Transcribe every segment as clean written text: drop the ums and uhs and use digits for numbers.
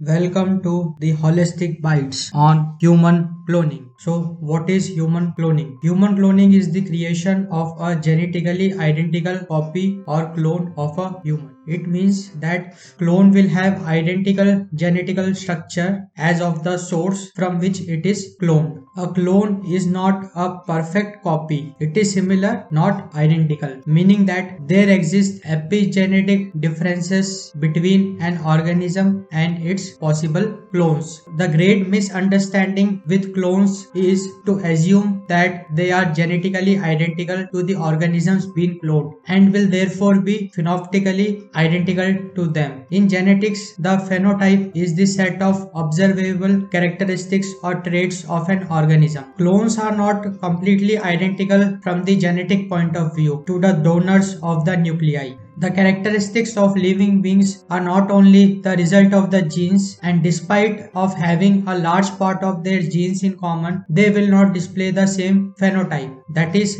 Welcome to the Holistic Bites on human cloning. So, what is human cloning? Human cloning is the creation of a genetically identical copy or clone of a human. It means that clone will have identical genetical structure as of the source from which it is cloned. A clone is not a perfect copy. It is similar, not identical, meaning that there exist epigenetic differences between an organism and its possible clones. The great misunderstanding with clones is to assume that they are genetically identical to the organisms being cloned and will therefore be phenotypically identical to them. In genetics, the phenotype is the set of observable characteristics or traits of an organism. Clones are not completely identical from the genetic point of view to the donors of the nuclei. The characteristics of living beings are not only the result of the genes, and despite of having a large part of their genes in common, they will not display the same phenotype. That is,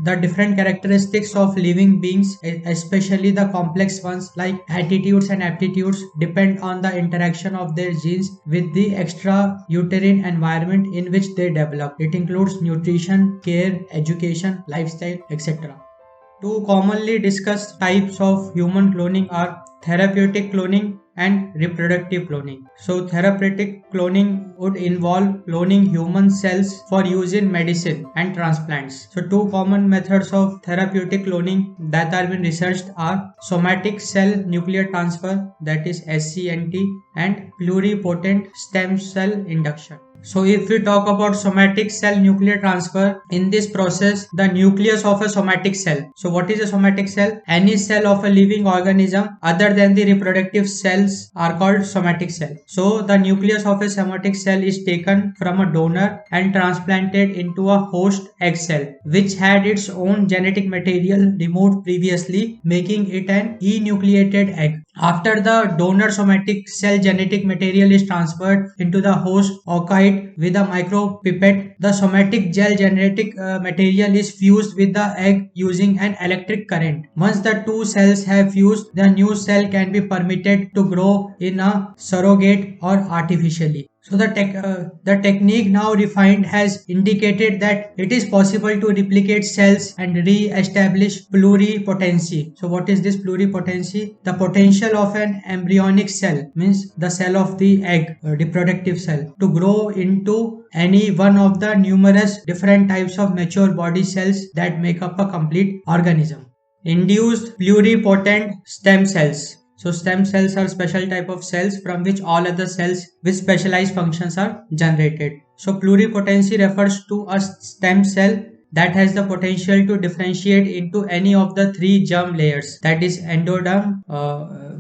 the different characteristics of living beings, especially the complex ones like attitudes and aptitudes, depend on the interaction of their genes with the extra uterine environment in which they develop. It includes nutrition, care, education, lifestyle, etc. Two commonly discussed types of human cloning are therapeutic cloning and reproductive cloning. So, therapeutic cloning would involve cloning human cells for use in medicine and transplants. So, two common methods of therapeutic cloning that are being researched are somatic-cell nuclear transfer, that is SCNT, and pluripotent stem cell induction. So if we talk about somatic cell nuclear transfer, in this process, the nucleus of a somatic cell. So what is a somatic cell? Any cell of a living organism other than the reproductive cells are called somatic cell. So the nucleus of a somatic cell is taken from a donor and transplanted into a host egg cell, which had its own genetic material removed previously, making it an enucleated egg. After the donor somatic cell genetic material is transferred into the host oocyte with a micropipette, the somatic gel genetic material is fused with the egg using an electric current. Once the two cells have fused, the new cell can be permitted to grow in a surrogate or artificially. So the technique now refined has indicated that it is possible to replicate cells and re-establish pluripotency. So what is this pluripotency? The potential of an embryonic cell, means the cell of the egg, reproductive cell, to grow into any one of the numerous different types of mature body cells that make up a complete organism. Induced pluripotent stem cells. So stem cells are special type of cells from which all other cells with specialized functions are generated. So pluripotency refers to a stem cell that has the potential to differentiate into any of the three germ layers, that is endoderm,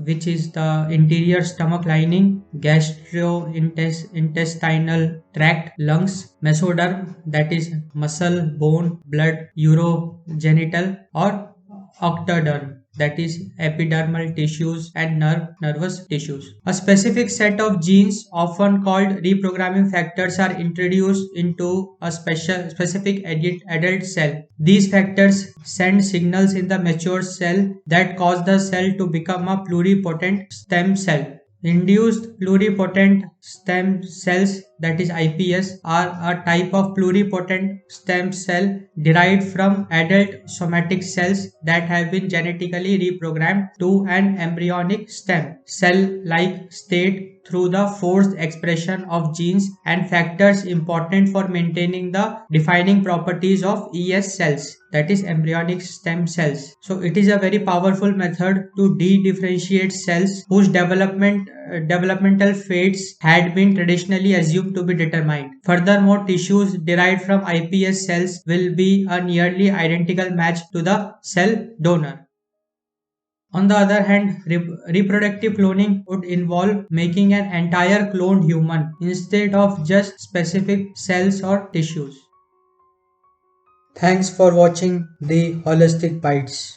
which is the interior stomach lining, gastrointestinal tract, lungs, mesoderm, that is muscle, bone, blood, urogenital, or octoderm, that is epidermal tissues and nervous tissues. A specific set of genes, often called reprogramming factors, are introduced into a specific adult cell. These factors send signals in the mature cell that cause the cell to become a pluripotent stem cell. Induced pluripotent stem cells, that is IPS, are a type of pluripotent stem cell derived from adult somatic cells that have been genetically reprogrammed to an embryonic stem cell-like state through the forced expression of genes and factors important for maintaining the defining properties of ES cells, that is embryonic stem cells. So it is a very powerful method to de-differentiate cells whose developmental fates had been traditionally assumed to be determined. Furthermore, tissues derived from IPS cells will be a nearly identical match to the cell donor. On the other hand, reproductive cloning would involve making an entire cloned human instead of just specific cells or tissues. Thanks for watching the Holistic Bites.